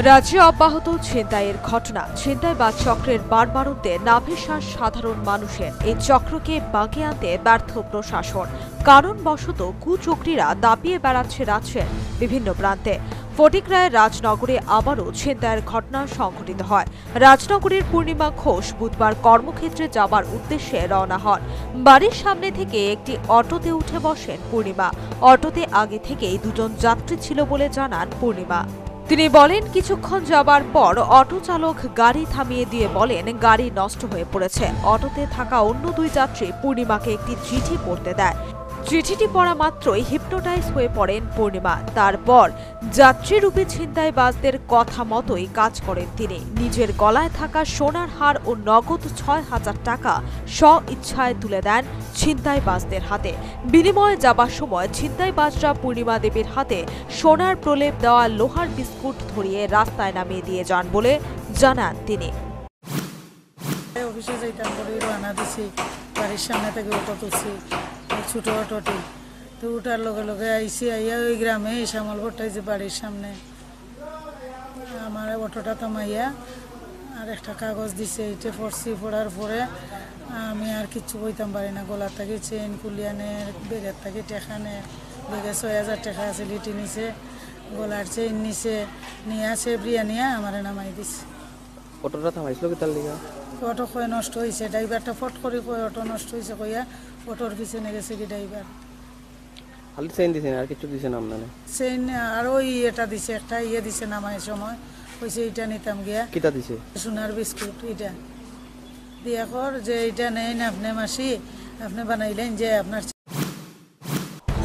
রাজ্যে অব্যাহত ছিনতাইয়ের ঘটনা। ছিনতাইবাজ চক্রের বাড়বাড়ন্তে নাভিশ্বাস সাধারণ মানুষের। এই চক্রকে বাঁকিয়ে আনতে ব্যর্থ প্রশাসন। কারণবশত কুচক্রীরা দাপিয়ে বেড়াচ্ছে রাজ্যের বিভিন্ন প্রান্তে। ফটিকরায়ের রাজনগরে আবারও ছিনতাইয়ের ঘটনা সংঘটিত হয়। রাজনগরের পূর্ণিমা ঘোষ বুধবার কর্মক্ষেত্রে যাবার উদ্দেশ্যে রওনা হন। বাড়ির সামনে থেকে একটি অটোতে উঠে বসেন পূর্ণিমা। অটোতে আগে থেকেই দুজন যাত্রী ছিল বলে জানান পূর্ণিমা। তিনি বলেন, কিছুক্ষণ যাবার পর অটো চালক গাড়ি থামিয়ে দিয়ে বলেন গাড়ি নষ্ট হয়ে পড়েছে। অটোতে থাকা অন্য দুই যাত্রী পূর্ণিমাকে একটি চিঠি পড়তে দেয়। চিঠিটি পড়া মাত্রই হিপনোটাইজ হয়ে পড়েন পূর্ণিমা। তারপর যাত্রীরূপী ছিনতাইবাজদের কথা মতোই কাজ করেন তিনি। নিজের গলায় থাকা সোনার হার ও নগদ ৬,০০০ টাকা স্ব-ইচ্ছায় তুলে দেন ছিনতাইবাজদের হাতে। বিনিময়ে যাবার সময় ছিনতাইবাজরা পূর্ণিমা দেবীর হাতে সোনার প্রলেপ দেওয়া লোহার বিস্কুট ধরিয়ে রাস্তায় নামিয়ে দিয়ে যান বলে জানান তিনি। অফিসে যাইতাম বলে রানা দিছি, বাড়ির সামনে থেকে অটো তুলছি, ছোটো অটোটি তো উঠার লগে লগে আইসি আইয়া ওই গ্রামে শ্যামল ভট্টাই যে বাড়ির সামনে আমার অটোটা থামাইয়া আর একটা কাগজ দিছে, এইটা পড়ছি। পড়ার পরে আমি আর কিচ্ছু কইতাম পারি না। গলার থেকে চেন কুলিয়ানে, বেগের থেকে টেকা নে, বেগে ৬,০০০ টাকা আছে লিটি নিছে, গলার চেন নিছে, নিয়ে আসে বিরিয়ানিয়া আমার নামাই দিছে। অটোটা থামাইছিল কি তার লিগা? অটো কয়ে নষ্ট হয়েছে, ড্রাইভারটা ফট করে কয়ে অটো নষ্ট হয়েছে কইয়া অটোর পিছনে গেছে কি ড্রাইভার। খালি চেইন দিছেন আর কিছু দিছেন আপনারা? চেইন আর ওই এটা দিছে, একটা ইয়ে দিছে নামায় সময় কইছে এইটা নিতাম গিয়া। কিটা দিছে? সোনার বিস্কুট। এটা দিয়া কর যে এইটা নেন আপনি মাসি, আপনি বানাইলেন যে আপনার।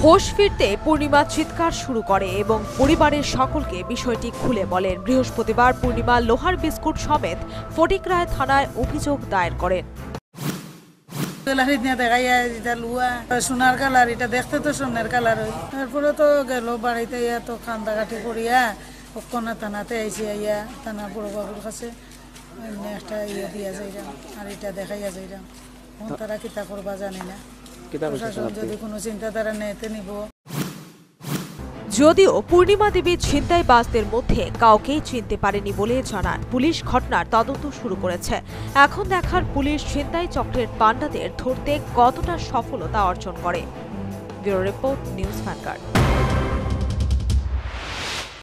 হোশ ফিরতে পূর্ণিমা চিৎকার শুরু করে এবং পরিবারের সকলকে বিষয়টি খুলে বলেন। বৃহস্পতিবার পূর্ণিমা লোহার বিস্কুট সমেত ফটিকরায় থানায় অভিযোগ দায়ের করেন। সোনার কালার, এটা দেখতে তো সোনার কালার হয়। তারপরে তো গেল বাড়িতে ইয়া তো কান্দাকাটি করিয়া কনা থানাতে আইসি, আইয়া থানা বড় বাবুর কাছে একটা ইয়ে দিয়া যাইলাম আর এটা দেখাইয়া যাইলাম। তারা কিতা করবা জানি না, প্রশাসন যদি কোনো চিন্তাধারা নেতে নিব। যদিও পূর্ণিমা দেবী ছিনতাইবাজদের মধ্যে কাউকেই চিনতে পারেনি বলে জানান পুলিশ। ঘটনার তদন্ত শুরু করেছে। এখন দেখার পুলিশ ছিনতাই চক্রের পাণ্ডাদের ধরতে কতটা সফলতা অর্জন করে। Bureau report, news vanguard.